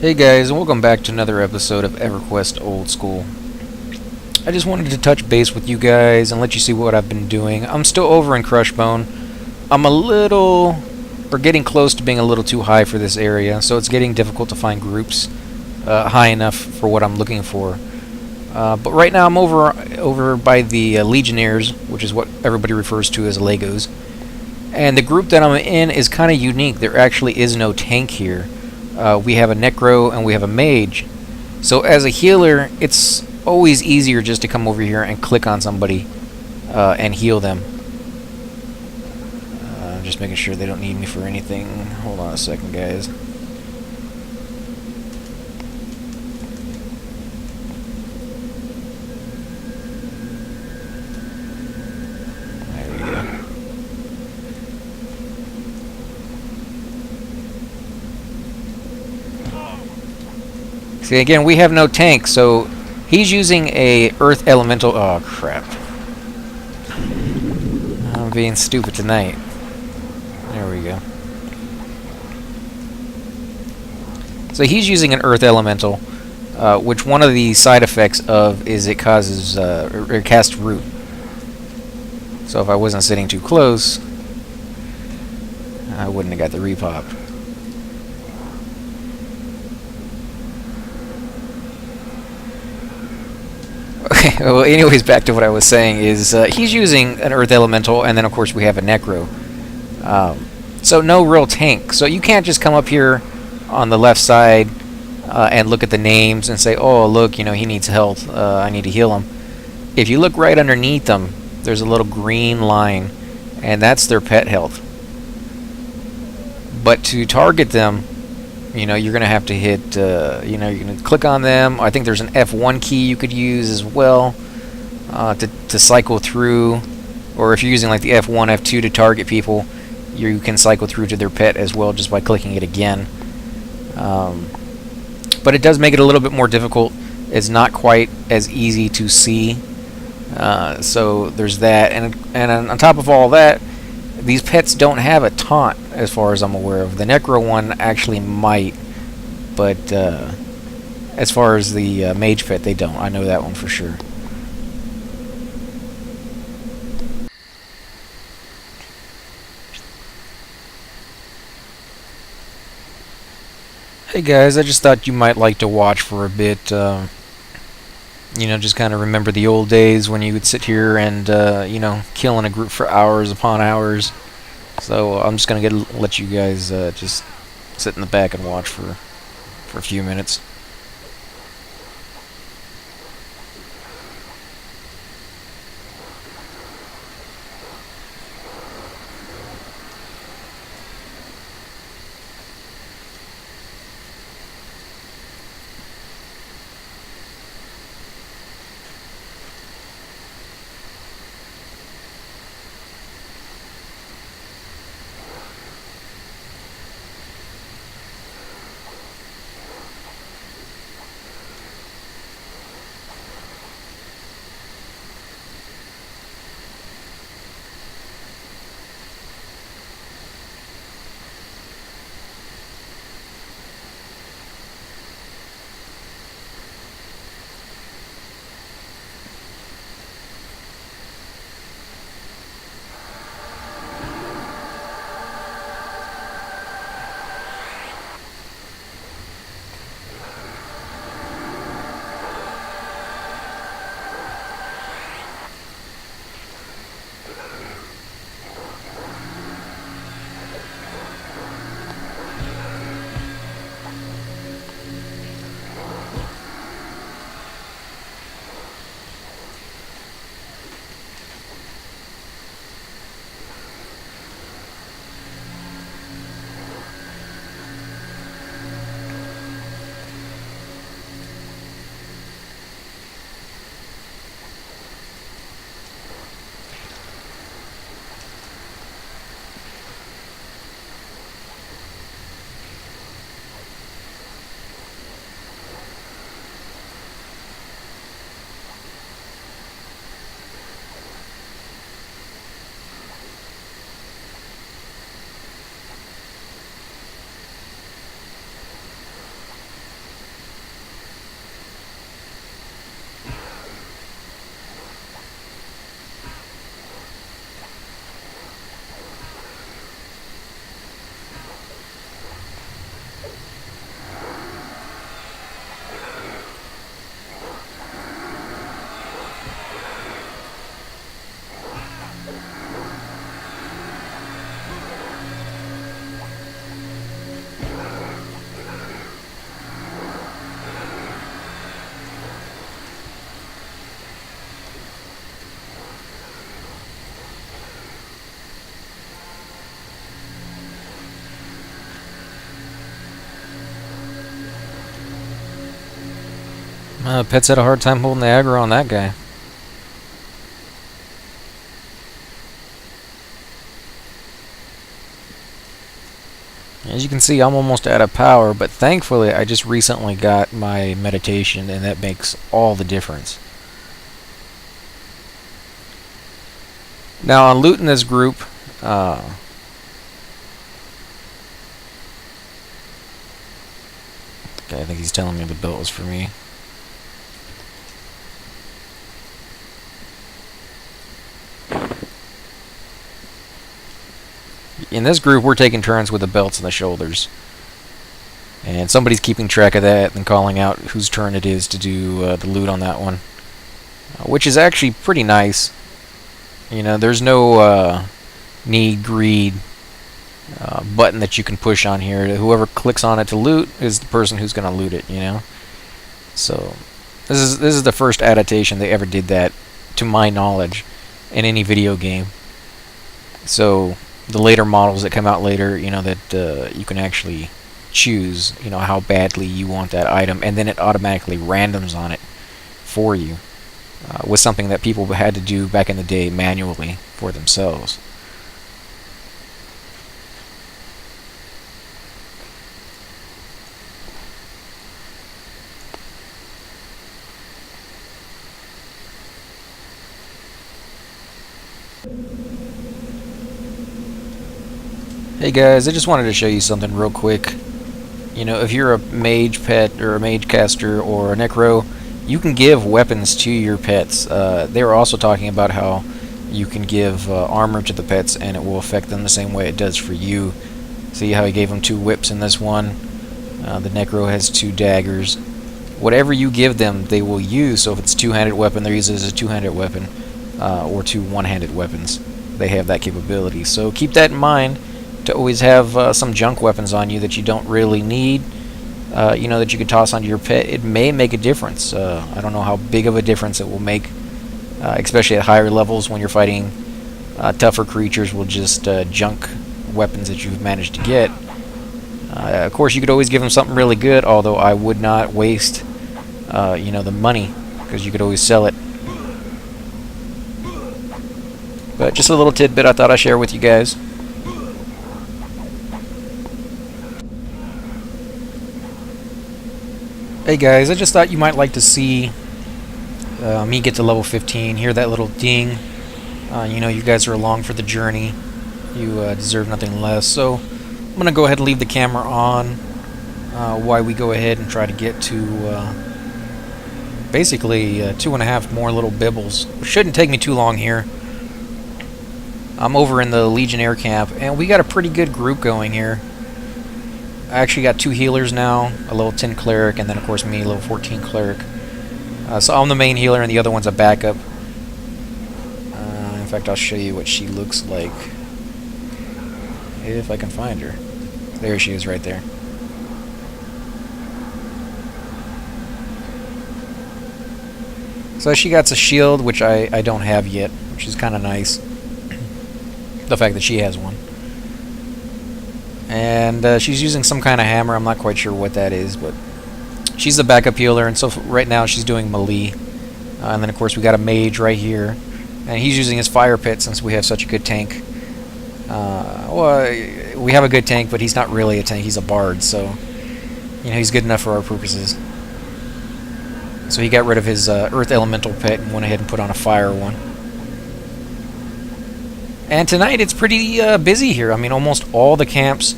Hey guys, and welcome back to another episode of Everquest Old School. I just wanted to touch base with you guys and let you see what I've been doing. I'm still over in Crushbone. I'm getting close to being a little too high for this area, so it's getting difficult to find groups high enough for what I'm looking for. But right now I'm over by the Legionnaires, which is what everybody refers to as Legos. And the group that I'm in is kind of unique. There actually is no tank here. We have a necro and we have a mage. So as a healer, it's always easier just to come over here and click on somebody and heal them. Just making sure they don't need me for anything. Hold on a second, guys. There we go. See, again, we have no tank, so he's using a earth elemental. Oh, crap. I'm being stupid tonight. There we go. So he's using an earth elemental, which one of the side effects of is it causes, or casts root. So if I wasn't sitting too close, I wouldn't have got the repop. Okay, well, anyways, back to what I was saying is he's using an earth elemental, and then of course we have a necro. So no real tank. So you can't just come up here on the left side and look at the names and say, oh, look, you know, he needs health. I need to heal him. If you look right underneath them, there's a little green line, and that's their pet health. But to target them, you know, you're going to have to hit, you know, you're going to click on them. I think there's an F1 key you could use as well to cycle through. Or if you're using like the F1, F2 to target people, you can cycle through to their pet as well just by clicking it again. But it does make it a little bit more difficult. It's not quite as easy to see. So there's that. And on top of all that, these pets don't have a taunt as far as I'm aware of. The Necro one actually might, but as far as the mage pet, they don't. I know that one for sure. Hey guys, I just thought you might like to watch for a bit. You know, just kind of remember the old days when you would sit here and, you know, kill in a group for hours upon hours. So I'm just going to let you guys just sit in the back and watch for a few minutes. Pet's had a hard time holding the aggro on that guy. As you can see, I'm almost out of power, but thankfully I just recently got my meditation, and that makes all the difference. Now, on looting this group, okay, I think he's telling me the belt was for me. In this group, we're taking turns with the belts and the shoulders. And somebody's keeping track of that and calling out whose turn it is to do the loot on that one. Which is actually pretty nice. You know, there's no need, greed button that you can push on here. Whoever clicks on it to loot is the person who's going to loot it, you know. So, this is the first adaptation they ever did that, to my knowledge, in any video game. So, the later models that come out later, you know, that you can actually choose, you know, how badly you want that item, and then it automatically randoms on it for you, with something that people had to do back in the day manually for themselves. Hey guys, I just wanted to show you something real quick. You know, if you're a mage pet or a mage caster or a necro, you can give weapons to your pets. They were also talking about how you can give armor to the pets and it will affect them the same way it does for you. See how he gave them 2 whips in this one? The necro has 2 daggers. Whatever you give them, they will use. So if it's a 2-handed weapon, they're used as a 2-handed weapon, or 2 one-handed weapons. They have that capability. So keep that in mind, to always have some junk weapons on you that you don't really need, you know, that you could toss onto your pet. It may make a difference. I don't know how big of a difference it will make, especially at higher levels when you're fighting tougher creatures with just junk weapons that you've managed to get. Of course, you could always give them something really good, although I would not waste, you know, the money, because you could always sell it. But just a little tidbit I thought I'd share with you guys. Hey guys, I just thought you might like to see me get to level 15, hear that little ding. You know, you guys are along for the journey. You deserve nothing less. So I'm going to go ahead and leave the camera on while we go ahead and try to get to basically 2.5 more little bibbles. It shouldn't take me too long here. I'm over in the Legionnaire camp, and we got a pretty good group going here. I actually got 2 healers now, a level 10 cleric, and then of course me, level 14 cleric. So I'm the main healer and the other one's a backup. In fact, I'll show you what she looks like, if I can find her. There she is right there. So she got a shield, which I don't have yet, which is kind of nice. The fact that she has one. And she's using some kind of hammer. I'm not quite sure what that is, but she's the backup healer, and so right now she's doing melee. And then of course we got a mage right here, and he's using his fire pit since we have such a good tank. Well, we have a good tank, but he's not really a tank. He's a bard, so you know, he's good enough for our purposes. So he got rid of his earth elemental pet and went ahead and put on a fire one. And tonight it's pretty busy here. I mean, almost all the camps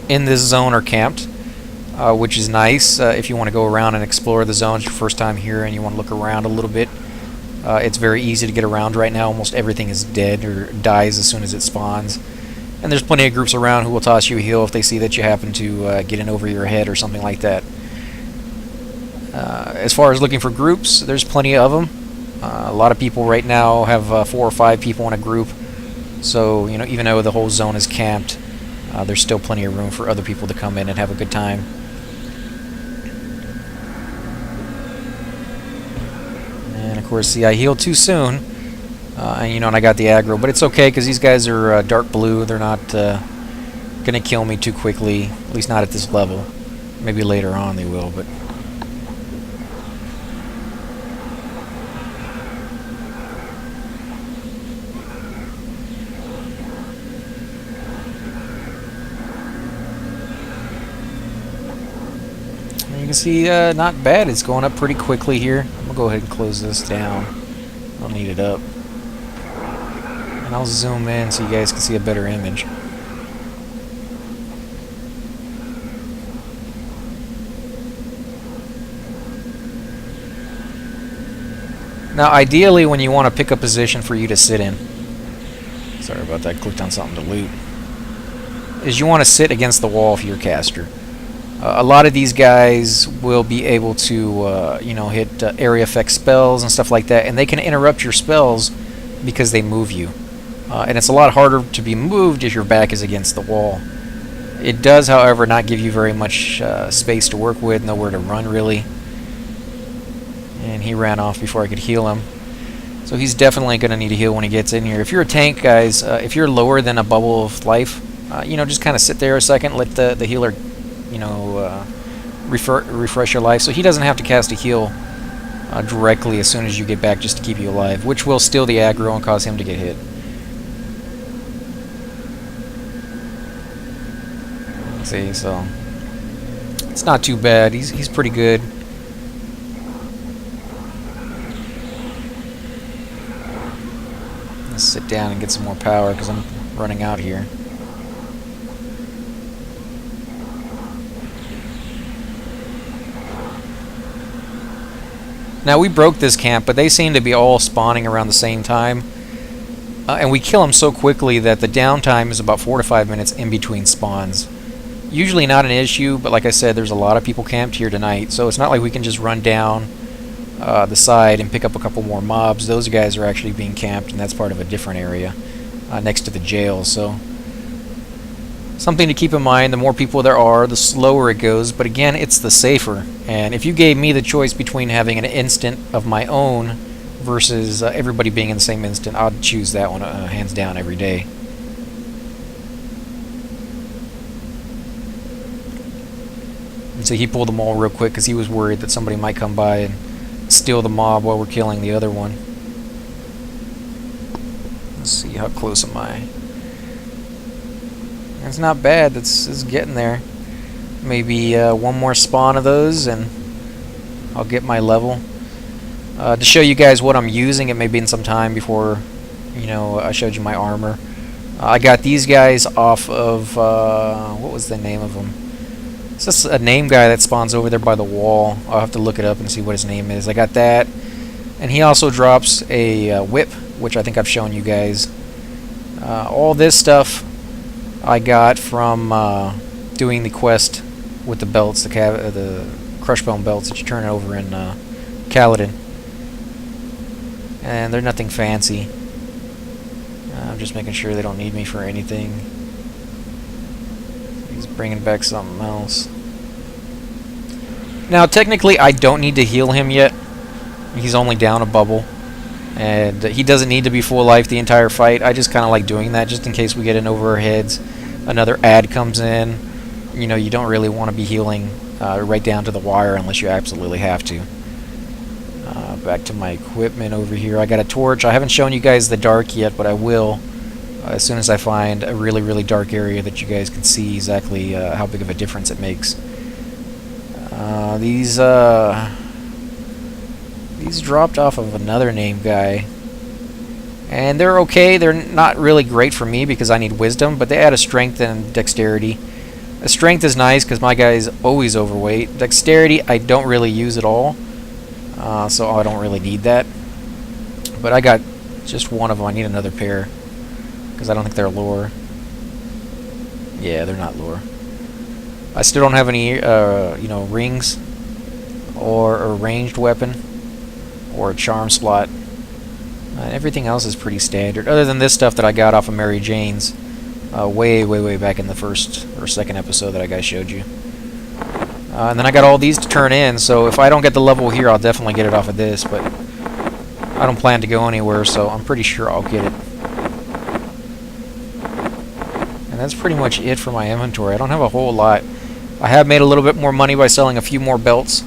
in this zone are camped, which is nice. If you want to go around and explore the zone, it's your first time here and you want to look around a little bit. It's very easy to get around right now. Almost everything is dead or dies as soon as it spawns. And there's plenty of groups around who will toss you a heal if they see that you happen to get in over your head or something like that. As far as looking for groups, there's plenty of them. A lot of people right now have 4 or 5 people in a group. So, you know, even though the whole zone is camped, there's still plenty of room for other people to come in and have a good time. And of course, see, I healed too soon, and you know, and I got the aggro, but it's okay because these guys are dark blue. They're not gonna kill me too quickly, at least not at this level. Maybe later on they will, but can see, not bad. It's going up pretty quickly here. I'm going to go ahead and close this down. I'll need it up. And I'll zoom in so you guys can see a better image. Now, ideally, when you want to pick a position for you to sit in, sorry about that, clicked on something to loot, is you want to sit against the wall if you're a caster. A lot of these guys will be able to, you know, hit area effect spells and stuff like that, and they can interrupt your spells because they move you. And it's a lot harder to be moved if your back is against the wall. It does, however, not give you very much space to work with, nowhere to run, really. And he ran off before I could heal him. So he's definitely going to need to heal when he gets in here. If you're a tank, guys, if you're lower than a bubble of life, you know, just kind of sit there a second, let the healer, you know, refresh your life. So he doesn't have to cast a heal directly as soon as you get back just to keep you alive, which will steal the aggro and cause him to get hit. See, so it's not too bad. He's pretty good. Let's sit down and get some more power because I'm running out here. Now, we broke this camp, but they seem to be all spawning around the same time. And we kill them so quickly that the downtime is about 4 to 5 minutes in between spawns. Usually not an issue, but like I said, there's a lot of people camped here tonight, so it's not like we can just run down the side and pick up a couple more mobs. Those guys are actually being camped, and that's part of a different area next to the jail. So something to keep in mind, the more people there are, the slower it goes, but again, it's the safer. And if you gave me the choice between having an instant of my own versus everybody being in the same instant, I'd choose that one hands down every day. And so he pulled them all real quick because he was worried that somebody might come by and steal the mob while we're killing the other one. Let's see, how close am I? It's not bad. It's getting there. Maybe one more spawn of those and I'll get my level. To show you guys what I'm using, it may be in some time before, you know, I showed you my armor. I got these guys off of, what was the name of them? It's just a name guy that spawns over there by the wall. I'll have to look it up and see what his name is. I got that. And he also drops a whip, which I think I've shown you guys. All this stuff I got from doing the quest with the belts, the Crushbone belts that you turn over in Kaladin. And they're nothing fancy. I'm just making sure they don't need me for anything. He's bringing back something else. Now, technically, I don't need to heal him yet. He's only down a bubble. And he doesn't need to be full life the entire fight. I just kind of like doing that just in case we get in over our heads. Another ad comes in. You know, you don't really want to be healing right down to the wire unless you absolutely have to. Back to my equipment over here. I got a torch. I haven't shown you guys the dark yet, but I will as soon as I find a really, really dark area that you guys can see exactly how big of a difference it makes. These dropped off of another name guy. And they're okay. They're not really great for me because I need wisdom, but they add a strength and dexterity. A strength is nice because my guy's always overweight. Dexterity I don't really use at all. So I don't really need that. But I got just one of them. I need another pair because I don't think they're lore. Yeah, they're not lore. I still don't have any, you know, rings or a ranged weapon or a charm slot. Everything else is pretty standard, other than this stuff that I got off of Mary Jane's way back in the first or second episode that I guys showed you. And then I got all these to turn in, so if I don't get the level here, I'll definitely get it off of this, but I don't plan to go anywhere, so I'm pretty sure I'll get it. And that's pretty much it for my inventory. I don't have a whole lot. I have made a little bit more money by selling a few more belts.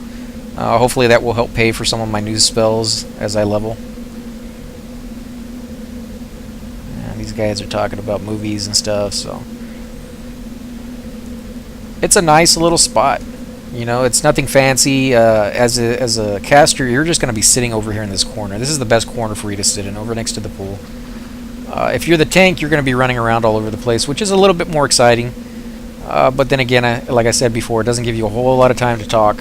Hopefully that will help pay for some of my new spells as I level. And these guys are talking about movies and stuff, so it's a nice little spot. You know, it's nothing fancy. As a caster, you're just going to be sitting over here in this corner. This is the best corner for you to sit in, over next to the pool. If you're the tank, you're going to be running around all over the place, which is a little bit more exciting. But then again, like I said before, it doesn't give you a whole lot of time to talk,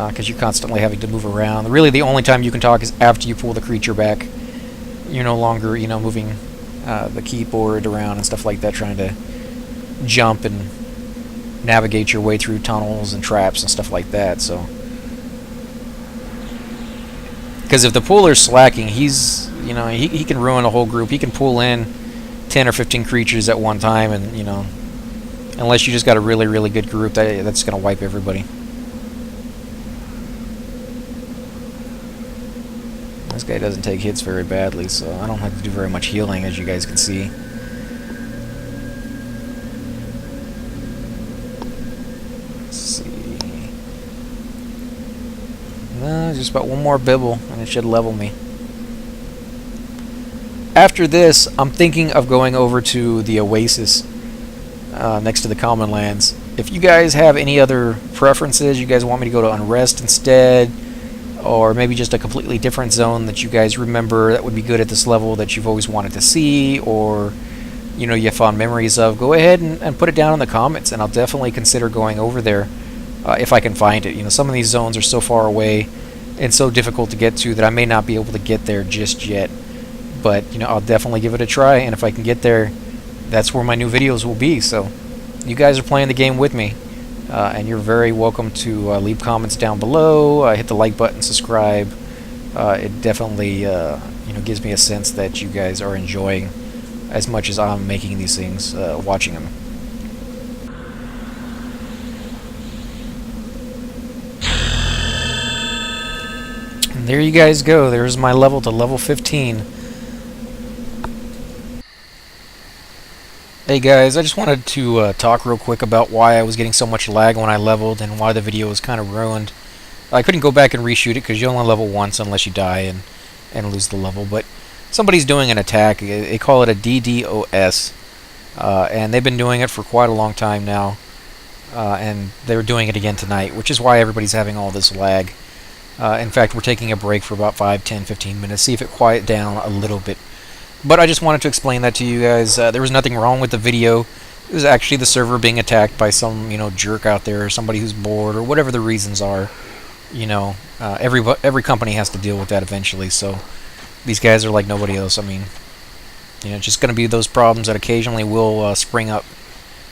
because you're constantly having to move around. Really, the only time you can talk is after you pull the creature back. You're no longer, you know, moving the keyboard around and stuff like that, trying to jump and navigate your way through tunnels and traps and stuff like that. So, because if the puller's slacking, he's, you know, he can ruin a whole group. He can pull in 10 or 15 creatures at one time, and, you know, unless you just got a really, really good group, that's going to wipe everybody. This guy doesn't take hits very badly, so I don't have to do very much healing, as you guys can see. Let's see. No, just about one more bibble, and it should level me. After this, I'm thinking of going over to the Oasis next to the Common Lands. If you guys have any other preferences, you guys want me to go to Unrest instead, or maybe just a completely different zone that you guys remember that would be good at this level that you've always wanted to see, or, you know, you have fond memories of, go ahead and put it down in the comments, and I'll definitely consider going over there if I can find it. You know, some of these zones are so far away and so difficult to get to that I may not be able to get there just yet. But, you know, I'll definitely give it a try, and if I can get there, that's where my new videos will be. So you guys are playing the game with me, and you're very welcome to leave comments down below, hit the like button, subscribe. It definitely you know, gives me a sense that you guys are enjoying as much as I'm making these things, watching them. And there you guys go. There's my level to level 15. Hey guys, I just wanted to talk real quick about why I was getting so much lag when I leveled and why the video was kind of ruined. I couldn't go back and reshoot it because you only level once unless you die and lose the level. But somebody's doing an attack. They call it a DDoS, and they've been doing it for quite a long time now. And they're doing it again tonight, which is why everybody's having all this lag. In fact, we're taking a break for about 5, 10, 15 minutes, see if it quiet down a little bit. But I just wanted to explain that to you guys. There was nothing wrong with the video. It was actually the server being attacked by some, you know, jerk out there, or somebody who's bored, or whatever the reasons are. You know, every company has to deal with that eventually. So these guys are like nobody else. I mean, you know, it's just going to be those problems that occasionally will spring up